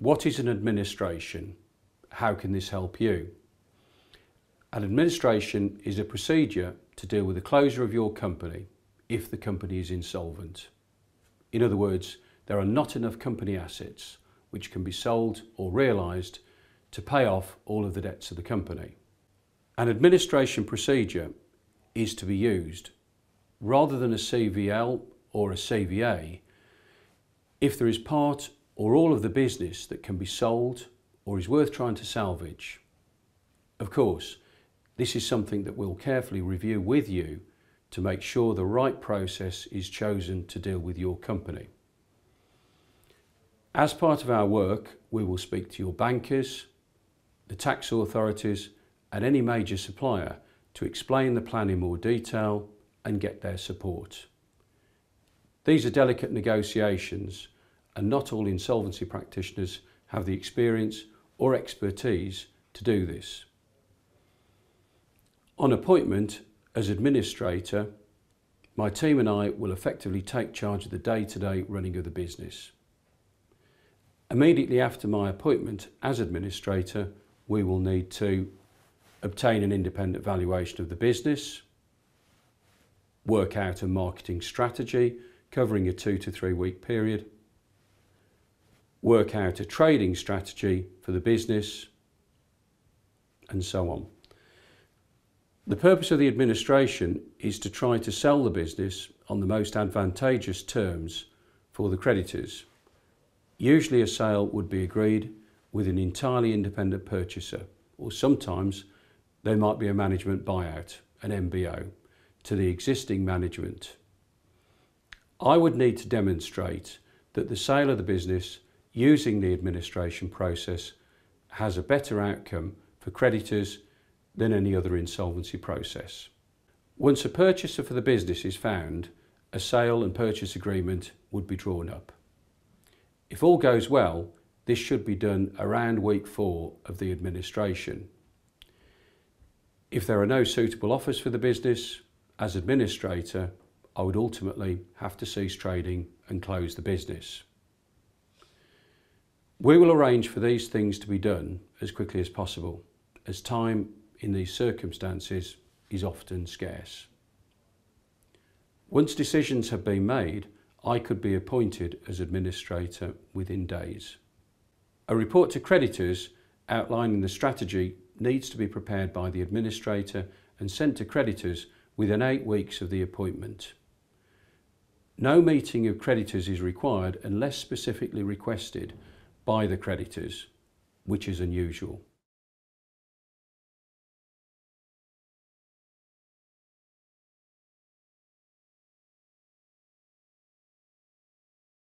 What is an administration? How can this help you? An administration is a procedure to deal with the closure of your company if the company is insolvent. In other words, there are not enough company assets which can be sold or realised to pay off all of the debts of the company. An administration procedure is to be used rather than a CVL or a CVA if there is part or all of the business that can be sold or is worth trying to salvage. Of course, this is something that we'll carefully review with you to make sure the right process is chosen to deal with your company. As part of our work, we will speak to your bankers, the tax authorities and any major supplier to explain the plan in more detail and get their support. These are delicate negotiations and not all insolvency practitioners have the experience or expertise to do this. On appointment as administrator, my team and I will effectively take charge of the day-to-day running of the business. Immediately after my appointment as administrator, we will need to obtain an independent valuation of the business, work out a marketing strategy covering a 2 to 3 week period, work out a trading strategy for the business, and so on. The purpose of the administration is to try to sell the business on the most advantageous terms for the creditors. Usually a sale would be agreed with an entirely independent purchaser, or sometimes there might be a management buyout, an MBO, to the existing management. I would need to demonstrate that the sale of the business using the administration process has a better outcome for creditors than any other insolvency process. Once a purchaser for the business is found, a sale and purchase agreement would be drawn up. If all goes well, this should be done around week 4 of the administration. If there are no suitable offers for the business, as administrator, I would ultimately have to cease trading and close the business. We will arrange for these things to be done as quickly as possible, as time in these circumstances is often scarce. Once decisions have been made, I could be appointed as administrator within days. A report to creditors outlining the strategy needs to be prepared by the administrator and sent to creditors within 8 weeks of the appointment. No meeting of creditors is required unless specifically requested by the creditors, which is unusual.